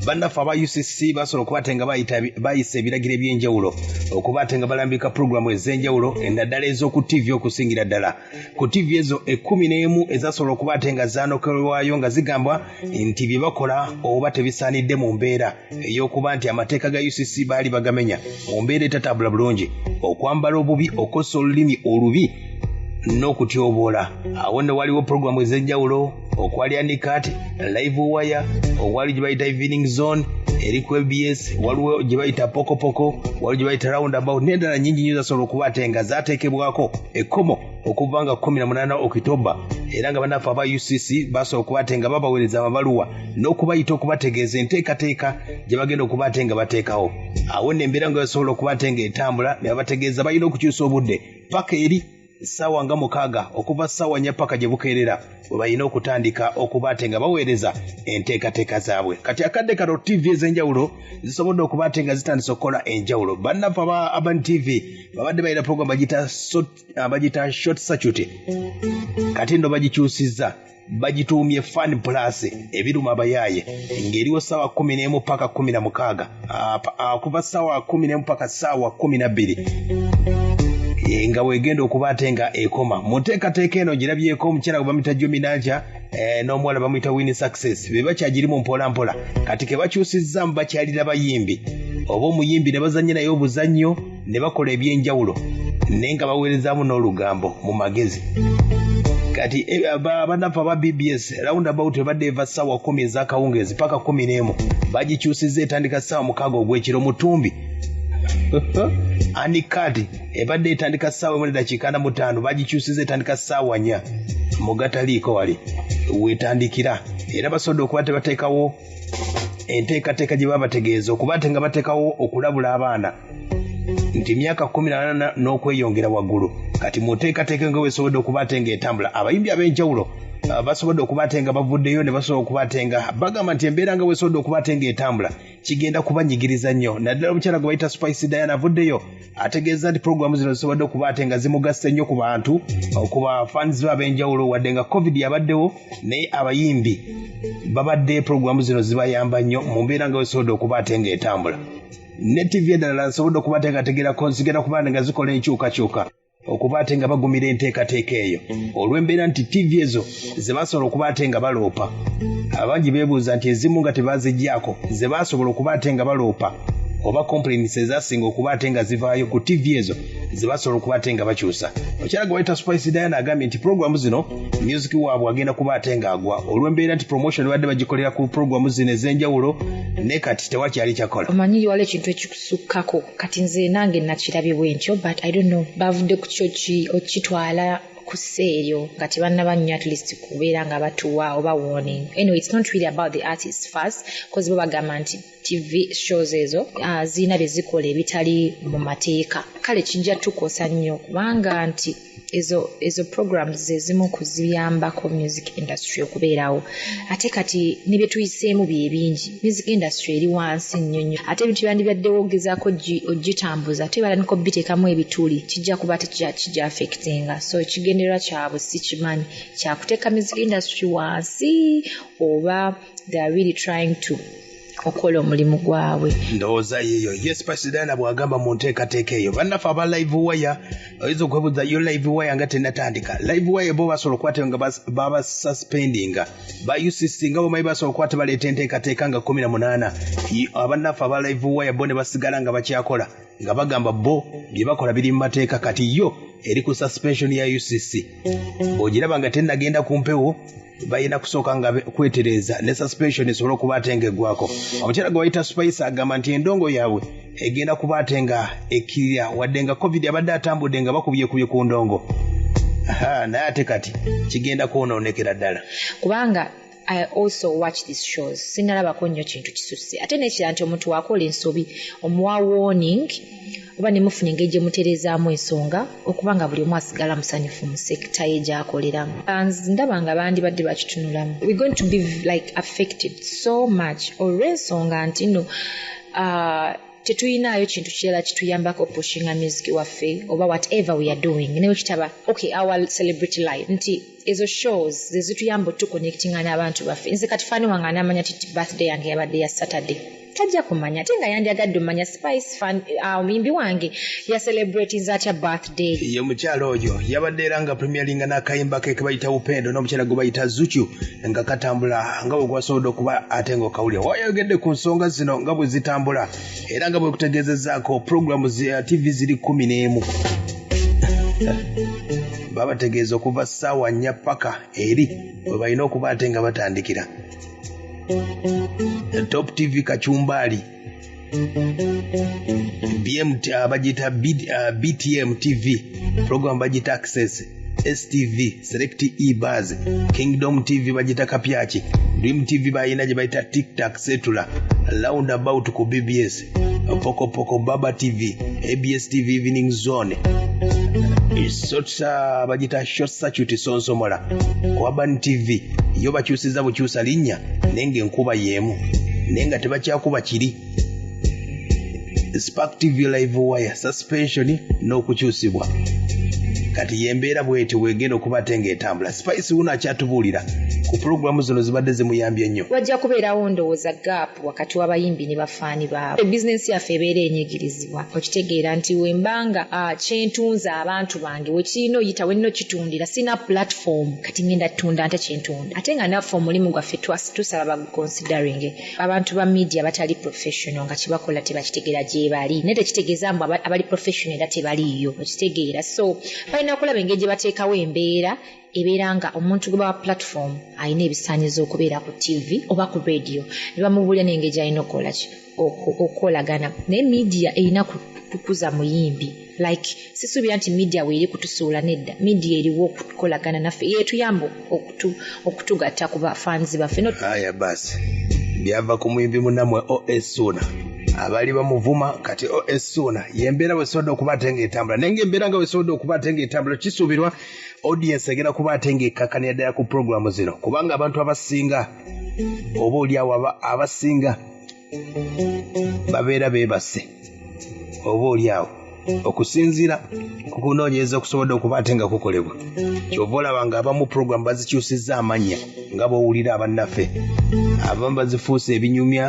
bannafa aba UCC basobola okubatenga bayisa ebiragiro ebyenjawulo okubatenga balambika programu ez'enjawulo endaddala ez'oku TV okusingira ddala ku TV ezo 11 ezasobola okubatenga zaanokerwayo nga zigambwa nti bye bakola oba tebisaanidde mu mbeera ey'okuba nti amateeka ga UCC baali bagamenya mu mbeera etatambula bulungi okwambala obubi okosa olulimi olubi n'okutyoboola awo nno waliwo programu ez'enjawulo okwali kati live wire owali gye bayita evening zone eri ku ABS waliwo gye bayita pokopoko waliwo gye bayita roundabout n'endala nnyingi nnyo zasobola okubatenga zaateekebwako ekkomo okuva nga 18 Okitoba era nga bannaffe aba UCC basobola okubatenga babaweereza amabaluwa n'okubayita okubategeeza enteekateeka gye bagenda okubatenga bateekawo awo nno embeera nga basobola okubatenga etambula ne babategeeza balina okukyusa obudde paka eri sawa nga 6 okuva sawa nya paka gye bukeerera bwe balina okutandika okubatenga baweereza enteekateeka zaabwe kati akadde kano TV ez'enjawulo zisobodde okubatenga zitandisa okukola enjawulo bannaffe Urban TV babadde balina program bagita short circuit kati nno bagikyusizza bagituumye Fun Plus ebiruma abayaaye ng'eriwo sawa 11 paka 16 kuva sawa 11 paka sawa 12 nga wegenda okubatenga ekoma mu nteekateeka eno girabyeko omukyala gwe bamuyita Jominaja n'omuwala bamuyita Win Success be bakyagirimu mpolampola kati ke bakyusizzamu bakyalira bayimbi oba omuyimbi ne bazannye naye obuzannyo ne bakola ebyenjawulo naye nga baweerezaamu n'olugambo mu magezi kati bannaffe aba BBS roundabout ebadde eva sawa 10 ez'akawungeezi paka 11 bagikyusizza etandika sawa 6 ogw'ekiro mutumbi kati ebadde etandika sawa 1:45 bagikyusizza etandika sawa 4 mugataliiko wali wetandikira era basobodde okuba tebateekawo enteekateeka gye babategeeza okubatenga bateekawo okulabula abaana nti myaka 18 n'okweyongera waggulu kati mu nteekateeka nga wesobodde okubatenga etambula abayimbi ab'enjawulo basobodde okubatenga bavuddeyo ne basobola okubatenga bagamba nti embeera nga wesobodde okubatenga etambula kigenda kubanyigiriza nnyo naddala omukyala gwe bayita Spice Diana avuddeyo ategeeza nti programu zino zisobodde okubatenga zimugasa nnyo ku bantu okuba fans ab'enjawulo wadde nga covid yabaddewo naye abayimbi babadde programu zino zibayamba nnyo mu mbeera nga wesobodde okubatenga etambula ne TV endala nsobodde okubatenga tegerako zigenda kuba nga zikola enkyukakyuka okubatenga bagumira enteekateeka eyo olw'embeera nti TV ezo ze basobola okubatenga baloopa abangi beebuuza nti ezimu nga tebaziggyako ze basobola okubatenga baloopa oba complaints ezasinga okubatenga zivaayo ku TV ezo ze basobola okubatenga bakyusa okyala gwe bayita Spice Diana agambye nti programu zino music waabwe agenda kubatenga agwa olw'embeera nti promotion badde bagikolera ku programu zino ez'enjawulo ne kati tewakyali kyakola omanyi waliwo ekintu ekikusukkako kati nze nange nakirabye bwentyo but I don't know bavudde ku kyo okitwala kuseeryo nga tebannabannyo at least kubeera nga batuwa oba warning anyway it's not really about the artist first because bo bagamba nti TV shows ezo zirina bye zikola ebitali mu mateeka kale kijja tukosa nnyo kubanga nti ezo programs zezimu kuziyambako music industry okubeerawo ate kati ne bye tuyiseemu bye bingi music industry eri wansi nnyo ate ebintu byandibaddewo ogezaako ogitambuza ate bala niko biteekamu ebituli kijja kuba tekijja affectinga so ekigendererwa kyabwe si kimanyi kyakuteeka music industry wansi oba they are really trying to okola omulimu gwabwe ndowooza yeeyo yes Pasidana bw'agamba mu nteekateeka eyo bannaffe aba live wire oyinza okwebuuza yo live wire nga tennatandika live wire bo basobola okukwata nga baba suspendinga ba UCC nga bomanyi basobola okukwata baleeta enteekateeka nga 18 abannaffe aba live wire bo ne basigala nga bakyakola nga bagamba bo bye bakola biri mu mateeka kati yo eri ku suspension ya UCC bw'ogiraba nga tennagenda ku mpewo bayina kusooka nga kwetereza ne suspension esobola okubatenga eggwako omukyala gwe bayita Spice agamba nti endongo yaabwe egenda kubatenga ekkirira wadde nga covid abadde atambudde nga bakubyekubye ku ndongo naye ate kati kigenda kwonoonekera ddala kubanga I also watch these shows sinalabako nnyo kintu kisusse ate nekira nti omuntu wakola ensobi omuwa warning oba ne mufuna engeri gye mutereezaamu ensonga okubanga buli omu asigala musanyufu mu sekita ye gy'akoleramu ndaba nga bandibadde bakitunulamu we're going to be like affected so much olw'ensonga nti no tetuyinaayo kintu kirala kituyambako pushinga music waffe oba whatever we are doing newe kitaba okay our celebrity life nti ezo shows zezituyamba tuconnectinga n'abantu baffe nze kati fani wange anamanya ti birthday yange yabadde ya Saturday tajja kumanya ate nga yandyagadde omanya Spice fan omuyimbi wange ya celebrities atya birthday ye mukyalo oyo yabadde era nga premieringa n'akayimba ke bayita Upendo n'omukyala gwe bayita Zuchu nga katambula nga bwe gwasobodde okuba ate nga okawulira wayogedde ku nsonga zino nga bwe zitambula era nga bwe kutegeezezaako programu za TV ziri 11 babategeeza okuva ssaawa 4 paka eri bwe balina okuba ate nga batandikira Top TV Kachumbali bagita BTM TV program bagita Access STV Select E-Buzz Kingdom TV bagita Kapyachi Dream TV bayina gye bayita TikTok Setula Roundabout ku BBS Poko Poko Baba TV ABS TV Evening Zone Isotsa bagita Short Circuit Sonsomola Kwaban TV yo bakyusiza bukyusa linnya nenge nkuba yemu nenga tebakyakuba kiri Spark TV Live Wire suspension n'okukyusibwa kati yembeera bweti wegenda okubatenga etambula Spice uno akyatubulira ku programu zino zibadde zimuyambye nnyo wajja kubeerawo ndowooza gap wakati w'abayimbi ne bafaani baabwe bizinesi yaffe ebeera enyigirizibwa okitegeera nti wembanga kyentunza abantu bange wekirina oyita wenno kitundira sina platform kati ngenda tunda ate kyentunda ate nga naffe omulimu gwaffe tusaba baconsidering abantu ba media batali professional nga kibakola tebakitegeera gye bali naye tekitegeeza mbu abali professional era tebaliiyo okitegeera so balina okulaba engeri gye bateekawo embeera ebeera nga omuntu gwe bawa platform alina ebisaanyizo okubeera ku TV oba ku radio ne bamubulira n'engeri gy'alina okukola ki okukolagana naye media erina kukuza muyimbi like sisuubira nti media weeri kutusuula nedda media eriwo okukolagana naffe yeetuyamba okutugatta ku bafanzi baffe aya basi byava ku muyimbi munnamwe OS Suna abali bamuvuma kati OS Suna yembeera bwesobodde okuba atenga etambula naye ng'embeera nga bwesobodde okuba atenga etambula kisuubirwa audience egenda kuba atenga ekkakkanya ddala ku programu zino kubanga abantu abasinga oba oliawo abasinga babeera beebase oba oliawo okusinziira ku kunoonyereza okusobodde okuba ate nga kukolebwa kyova olaba nga abamu programu bazikyusizza amannya nga bw'owulira abannaffe abamu bazifuusa ebinyumya